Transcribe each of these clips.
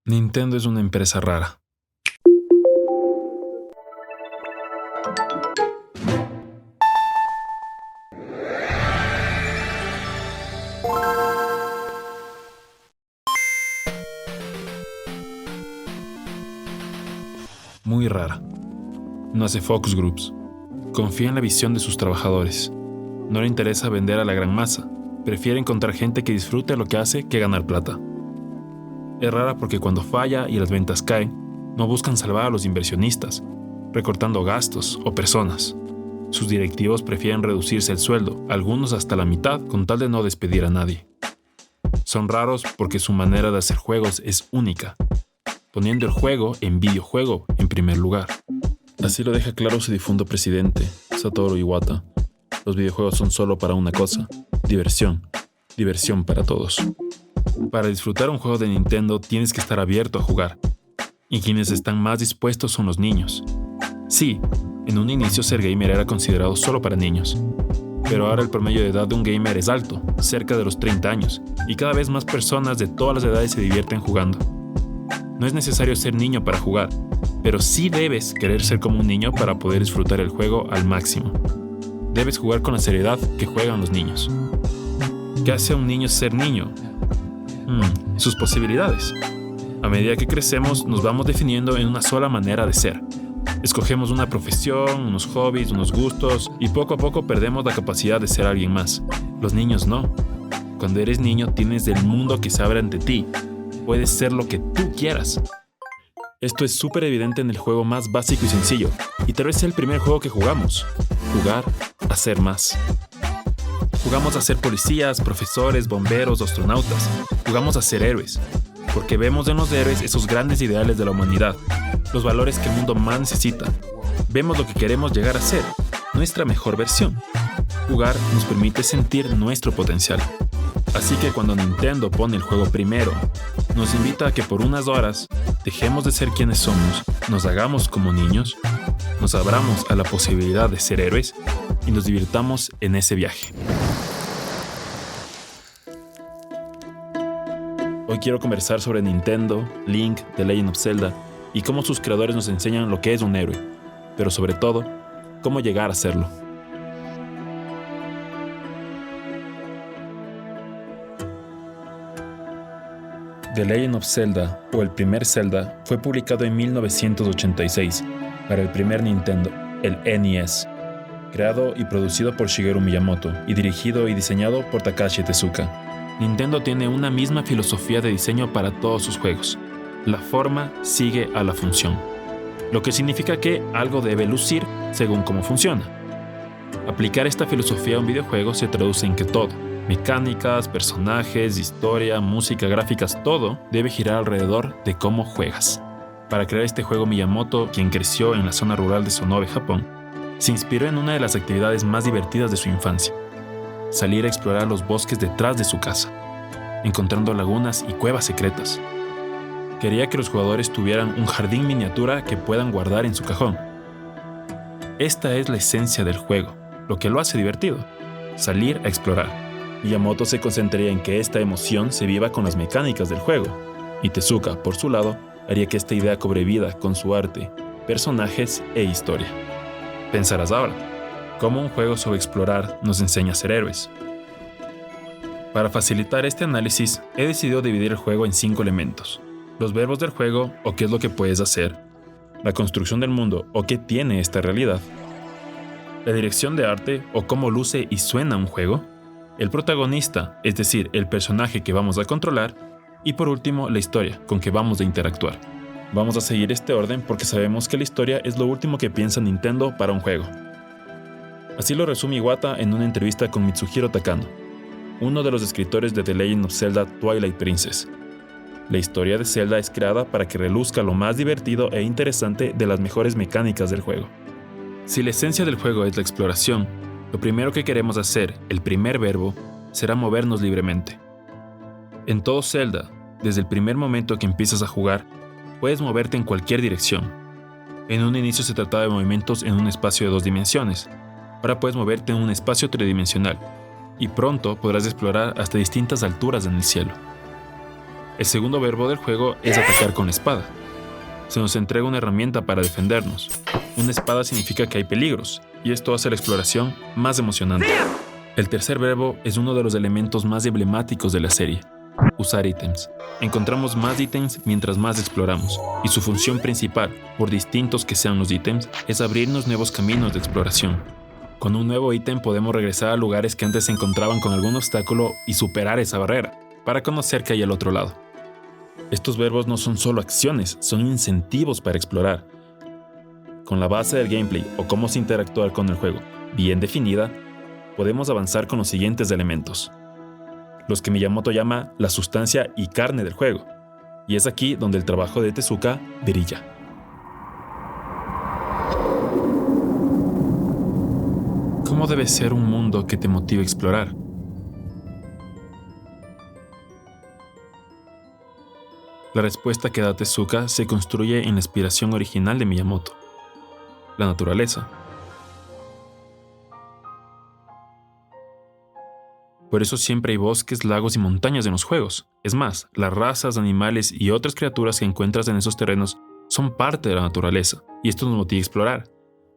Nintendo es una empresa rara. Muy rara. No hace focus groups. Confía en la visión de sus trabajadores. No le interesa vender a la gran masa. Prefiere encontrar gente que disfrute lo que hace que ganar plata. Es rara porque cuando falla y las ventas caen, no buscan salvar a los inversionistas, recortando gastos o personas. Sus directivos prefieren reducirse el sueldo, algunos hasta la mitad, con tal de no despedir a nadie. Son raros porque su manera de hacer juegos es única, poniendo el juego en videojuego en primer lugar. Así lo deja claro su difunto presidente, Satoru Iwata. Los videojuegos son solo para una cosa: diversión. Diversión para todos. Para disfrutar un juego de Nintendo tienes que estar abierto a jugar. Y quienes están más dispuestos son los niños. Sí, en un inicio ser gamer era considerado solo para niños. Pero ahora el promedio de edad de un gamer es alto, cerca de los 30 años, y cada vez más personas de todas las edades se divierten jugando. No es necesario ser niño para jugar, pero sí debes querer ser como un niño para poder disfrutar el juego al máximo. Debes jugar con la seriedad que juegan los niños. ¿Qué hace a un niño ser niño? Sus posibilidades. A medida que crecemos, nos vamos definiendo en una sola manera de ser. Escogemos una profesión, unos hobbies, unos gustos, y poco a poco perdemos la capacidad de ser alguien más. Los niños no. Cuando eres niño, tienes el mundo que se abre ante ti. Puedes ser lo que tú quieras. Esto es súper evidente en el juego más básico y sencillo, y tal vez sea el primer juego que jugamos. Jugar a ser más. Jugamos a ser policías, profesores, bomberos, astronautas. Jugamos a ser héroes, porque vemos en los héroes esos grandes ideales de la humanidad, los valores que el mundo más necesita. Vemos lo que queremos llegar a ser, nuestra mejor versión. Jugar nos permite sentir nuestro potencial. Así que cuando Nintendo pone el juego primero, nos invita a que por unas horas dejemos de ser quienes somos, nos hagamos como niños, nos abramos a la posibilidad de ser héroes y nos divirtamos en ese viaje. Hoy quiero conversar sobre Nintendo, Link, The Legend of Zelda y cómo sus creadores nos enseñan lo que es un héroe, pero sobre todo, cómo llegar a serlo. The Legend of Zelda, o el primer Zelda, fue publicado en 1986 para el primer Nintendo, el NES, creado y producido por Shigeru Miyamoto y dirigido y diseñado por Takashi Tezuka. Nintendo tiene una misma filosofía de diseño para todos sus juegos. La forma sigue a la función, lo que significa que algo debe lucir según cómo funciona. Aplicar esta filosofía a un videojuego se traduce en que todo, mecánicas, personajes, historia, música, gráficas, todo debe girar alrededor de cómo juegas. Para crear este juego, Miyamoto, quien creció en la zona rural de Sonobe, Japón, se inspiró en una de las actividades más divertidas de su infancia: salir a explorar los bosques detrás de su casa, encontrando lagunas y cuevas secretas. Quería que los jugadores tuvieran un jardín miniatura que puedan guardar en su cajón. Esta es la esencia del juego, lo que lo hace divertido: salir a explorar. Miyamoto se concentraría en que esta emoción se viva con las mecánicas del juego, y Tezuka, por su lado, haría que esta idea cobre vida con su arte, personajes e historia. Pensarás ahora, ¿cómo un juego sobre explorar nos enseña a ser héroes? Para facilitar este análisis, he decidido dividir el juego en 5 elementos: los verbos del juego, o qué es lo que puedes hacer; la construcción del mundo, o qué tiene esta realidad; la dirección de arte, o cómo luce y suena un juego; el protagonista, es decir, el personaje que vamos a controlar; y por último, la historia, con que vamos a interactuar. Vamos a seguir este orden porque sabemos que la historia es lo último que piensa Nintendo para un juego. Así lo resume Iwata en una entrevista con Mitsuhiro Takano, uno de los escritores de The Legend of Zelda Twilight Princess. La historia de Zelda es creada para que reluzca lo más divertido e interesante de las mejores mecánicas del juego. Si la esencia del juego es la exploración, lo primero que queremos hacer, el primer verbo, será movernos libremente. En todo Zelda, desde el primer momento que empiezas a jugar, puedes moverte en cualquier dirección. En un inicio se trataba de movimientos en un espacio de 2 dimensiones. Ahora puedes moverte en un espacio tridimensional, y pronto podrás explorar hasta distintas alturas en el cielo. El segundo verbo del juego es atacar con la espada. Se nos entrega una herramienta para defendernos. Una espada significa que hay peligros, y esto hace la exploración más emocionante. El tercer verbo es uno de los elementos más emblemáticos de la serie: usar ítems. Encontramos más ítems mientras más exploramos, y su función principal, por distintos que sean los ítems, es abrirnos nuevos caminos de exploración. Con un nuevo ítem podemos regresar a lugares que antes se encontraban con algún obstáculo y superar esa barrera, para conocer qué hay al otro lado. Estos verbos no son solo acciones, son incentivos para explorar. Con la base del gameplay o cómo se interactuar con el juego bien definida, podemos avanzar con los siguientes elementos, los que Miyamoto llama la sustancia y carne del juego, y es aquí donde el trabajo de Tezuka brilla. ¿Cómo debe ser un mundo que te motive a explorar? La respuesta que da Tezuka se construye en la inspiración original de Miyamoto: la naturaleza. Por eso siempre hay bosques, lagos y montañas en los juegos. Es más, las razas, animales y otras criaturas que encuentras en esos terrenos son parte de la naturaleza, y esto nos motiva a explorar.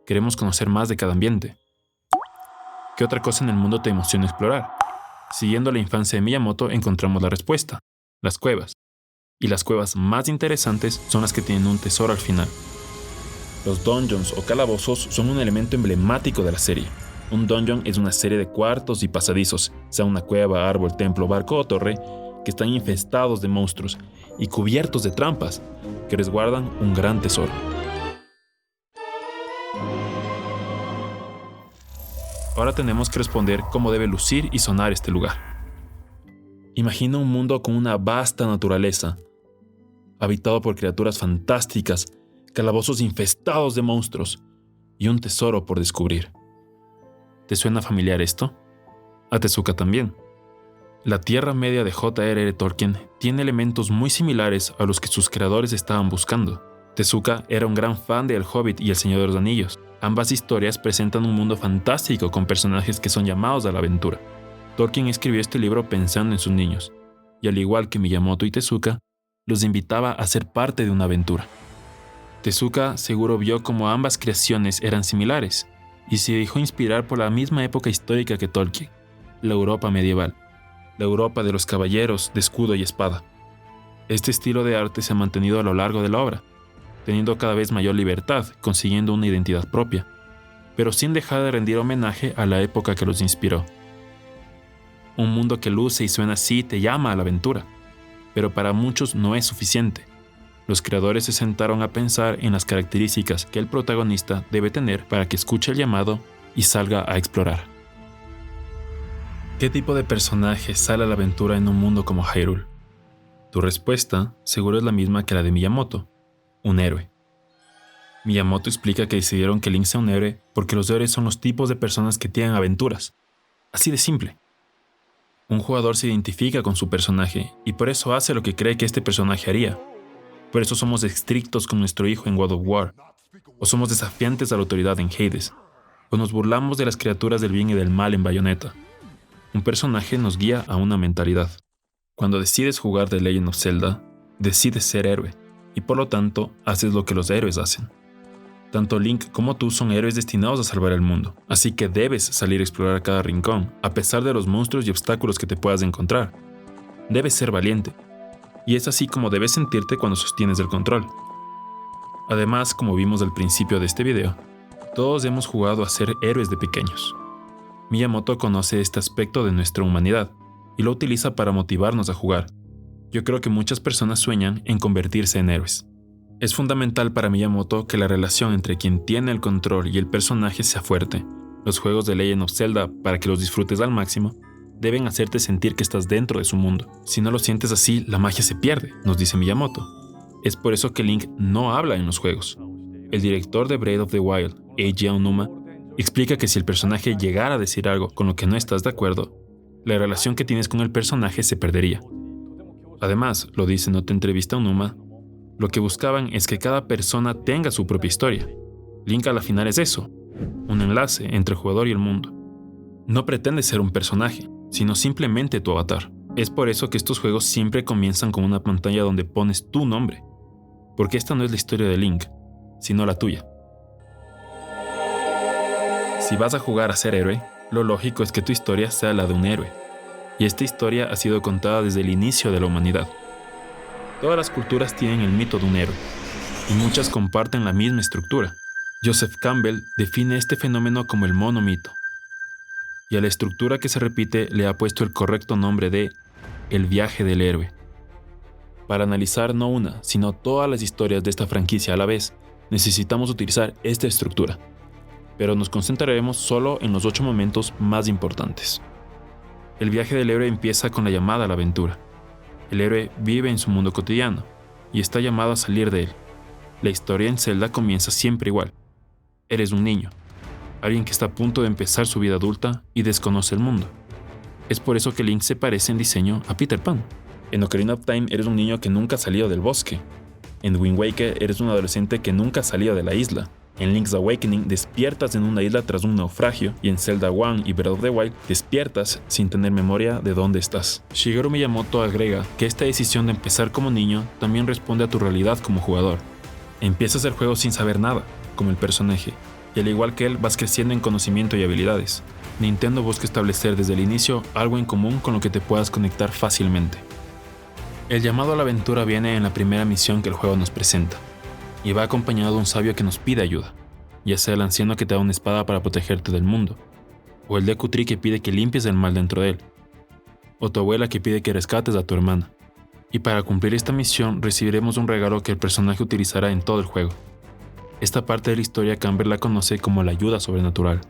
Queremos conocer más de cada ambiente. ¿Qué otra cosa en el mundo te emociona explorar? Siguiendo la infancia de Miyamoto encontramos la respuesta: las cuevas. Y las cuevas más interesantes son las que tienen un tesoro al final. Los dungeons o calabozos son un elemento emblemático de la serie. Un dungeon es una serie de cuartos y pasadizos, sea una cueva, árbol, templo, barco o torre, que están infestados de monstruos y cubiertos de trampas que resguardan un gran tesoro. Ahora tenemos que responder cómo debe lucir y sonar este lugar. Imagina un mundo con una vasta naturaleza, habitado por criaturas fantásticas, calabozos infestados de monstruos y un tesoro por descubrir. ¿Te suena familiar esto? A Tezuka también. La Tierra Media de J.R.R. Tolkien tiene elementos muy similares a los que sus creadores estaban buscando. Tezuka era un gran fan de El Hobbit y El Señor de los Anillos. Ambas historias presentan un mundo fantástico con personajes que son llamados a la aventura. Tolkien escribió este libro pensando en sus niños, y al igual que Miyamoto y Tezuka, los invitaba a ser parte de una aventura. Tezuka seguro vio cómo ambas creaciones eran similares, y se dejó inspirar por la misma época histórica que Tolkien, la Europa medieval, la Europa de los caballeros de escudo y espada. Este estilo de arte se ha mantenido a lo largo de la obra, teniendo cada vez mayor libertad, consiguiendo una identidad propia, pero sin dejar de rendir homenaje a la época que los inspiró. Un mundo que luce y suena así te llama a la aventura, pero para muchos no es suficiente. Los creadores se sentaron a pensar en las características que el protagonista debe tener para que escuche el llamado y salga a explorar. ¿Qué tipo de personaje sale a la aventura en un mundo como Hyrule? Tu respuesta seguro es la misma que la de Miyamoto: un héroe. Miyamoto explica que decidieron que Link sea un héroe porque los héroes son los tipos de personas que tienen aventuras. Así de simple. Un jugador se identifica con su personaje y por eso hace lo que cree que este personaje haría. Por eso somos estrictos con nuestro hijo en God of War, o somos desafiantes a la autoridad en Hades, o nos burlamos de las criaturas del bien y del mal en Bayonetta. Un personaje nos guía a una mentalidad. Cuando decides jugar The Legend of Zelda, decides ser héroe, y por lo tanto haces lo que los héroes hacen. Tanto Link como tú son héroes destinados a salvar el mundo, así que debes salir a explorar cada rincón, a pesar de los monstruos y obstáculos que te puedas encontrar. Debes ser valiente, y es así como debes sentirte cuando sostienes el control. Además, como vimos al principio de este video, todos hemos jugado a ser héroes de pequeños. Miyamoto conoce este aspecto de nuestra humanidad y lo utiliza para motivarnos a jugar. Yo creo que muchas personas sueñan en convertirse en héroes. Es fundamental para Miyamoto que la relación entre quien tiene el control y el personaje sea fuerte. Los juegos de Legend of Zelda, para que los disfrutes al máximo, deben hacerte sentir que estás dentro de su mundo. Si no lo sientes así, la magia se pierde, nos dice Miyamoto. Es por eso que Link no habla en los juegos. El director de Breath of the Wild, Eiji Aonuma, explica que si el personaje llegara a decir algo con lo que no estás de acuerdo, la relación que tienes con el personaje se perdería. Además, lo dice en otra entrevista a Aonuma, lo que buscaban es que cada persona tenga su propia historia. Link a la final es eso, un enlace entre el jugador y el mundo. No pretende ser un personaje, sino simplemente tu avatar. Es por eso que estos juegos siempre comienzan con una pantalla donde pones tu nombre, porque esta no es la historia de Link, sino la tuya. Si vas a jugar a ser héroe, lo lógico es que tu historia sea la de un héroe, y esta historia ha sido contada desde el inicio de la humanidad. Todas las culturas tienen el mito de un héroe, y muchas comparten la misma estructura. Joseph Campbell define este fenómeno como el monomito, y a la estructura que se repite le ha puesto el correcto nombre de el viaje del héroe. Para analizar no una, sino todas las historias de esta franquicia a la vez, necesitamos utilizar esta estructura, pero nos concentraremos solo en los 8 momentos más importantes. El viaje del héroe empieza con la llamada a la aventura. El héroe vive en su mundo cotidiano y está llamado a salir de él. La historia en Zelda comienza siempre igual. Eres un niño, alguien que está a punto de empezar su vida adulta y desconoce el mundo. Es por eso que Link se parece en diseño a Peter Pan. En Ocarina of Time eres un niño que nunca ha salido del bosque. En Wind Waker eres un adolescente que nunca ha salido de la isla. En Link's Awakening despiertas en una isla tras un naufragio, y en Zelda 1 y Breath of the Wild despiertas sin tener memoria de dónde estás. Shigeru Miyamoto agrega que esta decisión de empezar como niño también responde a tu realidad como jugador. Empiezas el juego sin saber nada, como el personaje, y al igual que él vas creciendo en conocimiento y habilidades. Nintendo busca establecer desde el inicio algo en común con lo que te puedas conectar fácilmente. El llamado a la aventura viene en la primera misión que el juego nos presenta, y va acompañado de un sabio que nos pide ayuda, ya sea el anciano que te da una espada para protegerte del mundo, o el Deku Tree que pide que limpies el mal dentro de él, o tu abuela que pide que rescates a tu hermana. Y para cumplir esta misión recibiremos un regalo que el personaje utilizará en todo el juego. Esta parte de la historia Campbell la conoce como la ayuda sobrenatural.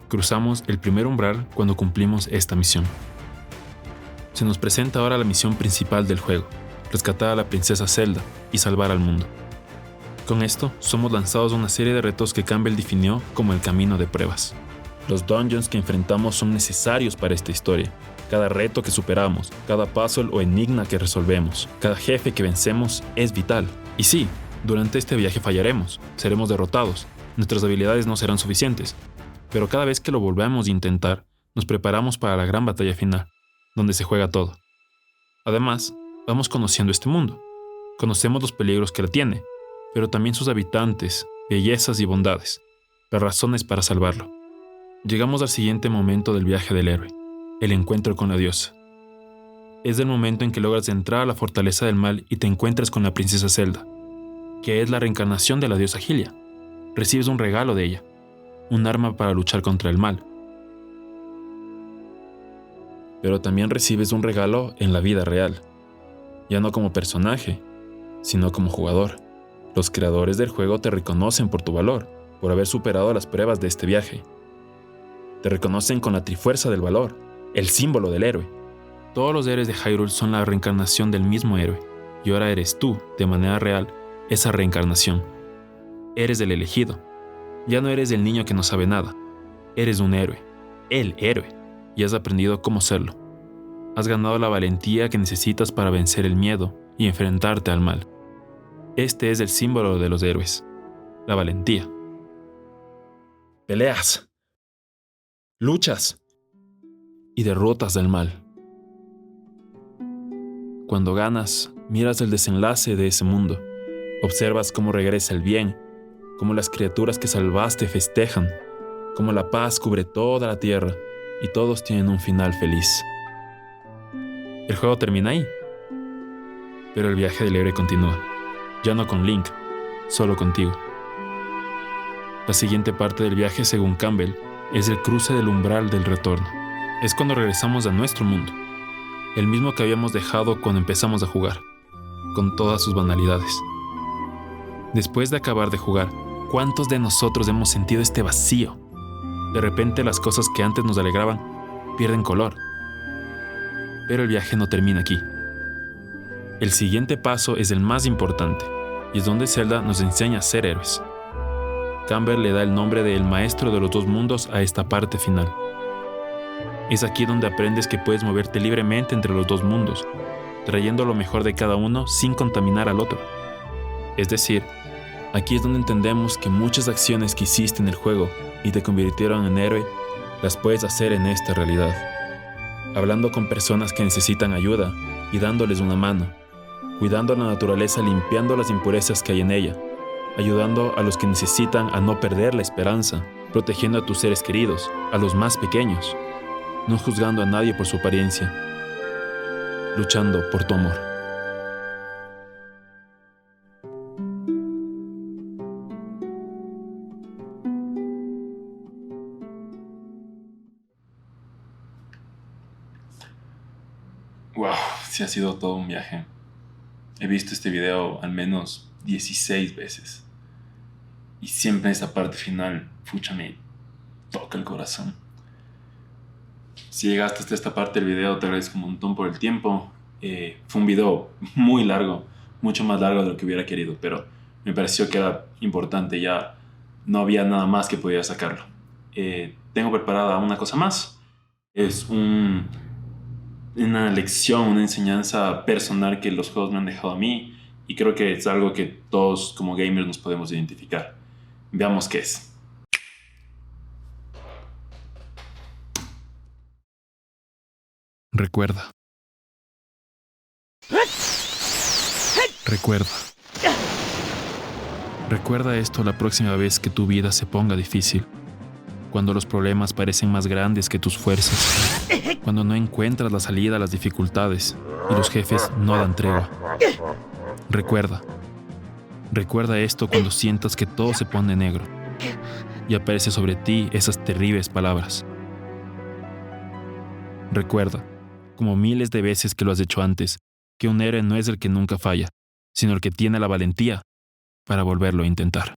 Cruzamos el primer umbral cuando cumplimos esta misión. Se nos presenta ahora la misión principal del juego, rescatar a la princesa Zelda y salvar al mundo. Con esto, somos lanzados a una serie de retos que Campbell definió como el camino de pruebas. Los dungeons que enfrentamos son necesarios para esta historia. Cada reto que superamos, cada puzzle o enigma que resolvemos, cada jefe que vencemos es vital. Y sí, durante este viaje fallaremos, seremos derrotados, nuestras habilidades no serán suficientes, pero cada vez que lo volvemos a intentar, nos preparamos para la gran batalla final, donde se juega todo. Además, vamos conociendo este mundo. Conocemos los peligros que la tiene, pero también sus habitantes, bellezas y bondades, las razones para salvarlo. Llegamos al siguiente momento del viaje del héroe, el encuentro con la diosa. Es el momento en que logras entrar a la fortaleza del mal y te encuentras con la princesa Zelda, que es la reencarnación de la diosa Hylia. Recibes un regalo de ella, un arma para luchar contra el mal. Pero también recibes un regalo en la vida real, ya no como personaje, sino como jugador. Los creadores del juego te reconocen por tu valor, por haber superado las pruebas de este viaje. Te reconocen con la Trifuerza del Valor, el símbolo del héroe. Todos los héroes de Hyrule son la reencarnación del mismo héroe, y ahora eres tú, de manera real, esa reencarnación. Eres el elegido. Ya no eres el niño que no sabe nada. Eres un héroe, el héroe, y has aprendido cómo serlo. Has ganado la valentía que necesitas para vencer el miedo y enfrentarte al mal. Este es el símbolo de los héroes, la valentía. Peleas, luchas y derrotas al mal. Cuando ganas, miras el desenlace de ese mundo. Observas cómo regresa el bien, cómo las criaturas que salvaste festejan, cómo la paz cubre toda la tierra y todos tienen un final feliz. El juego termina ahí, pero el viaje del héroe continúa. Ya no con Link, solo contigo. La siguiente parte del viaje, según Campbell, es el cruce del umbral del retorno. Es cuando regresamos a nuestro mundo, el mismo que habíamos dejado cuando empezamos a jugar, con todas sus banalidades. Después de acabar de jugar, ¿cuántos de nosotros hemos sentido este vacío? De repente las cosas que antes nos alegraban pierden color. Pero el viaje no termina aquí. El siguiente paso es el más importante, y es donde Zelda nos enseña a ser héroes. Campbell le da el nombre de el maestro de los dos mundos a esta parte final. Es aquí donde aprendes que puedes moverte libremente entre los dos mundos, trayendo lo mejor de cada uno sin contaminar al otro. Es decir, aquí es donde entendemos que muchas acciones que hiciste en el juego y te convirtieron en héroe, las puedes hacer en esta realidad. hablando con personas que necesitan ayuda y dándoles una mano, cuidando la naturaleza limpiando las impurezas que hay en ella, ayudando a los que necesitan a no perder la esperanza, protegiendo a tus seres queridos, a los más pequeños, no juzgando a nadie por su apariencia, luchando por tu amor. Wow, sí ha sido todo un viaje. He visto este video al menos 16 veces. Y siempre en esta parte final, pucha, me toca el corazón. Si llegaste hasta esta parte del video, te agradezco un montón por el tiempo. Fue un video muy largo, mucho más largo de lo que hubiera querido, pero me pareció que era importante, ya no había nada más que podía sacarlo. Tengo preparada una cosa más. Es una lección, una enseñanza personal que los juegos me han dejado a mí y creo que es algo que todos como gamers nos podemos identificar. Veamos qué es. Recuerda. Recuerda. Recuerda esto la próxima vez que tu vida se ponga difícil. Cuando los problemas parecen más grandes que tus fuerzas. Cuando no encuentras la salida a las dificultades y los jefes no dan tregua. Recuerda. Recuerda esto cuando sientas que todo se pone negro y aparece sobre ti esas terribles palabras. Recuerda, como miles de veces que lo has hecho antes, que un héroe no es el que nunca falla, sino el que tiene la valentía para volverlo a intentar.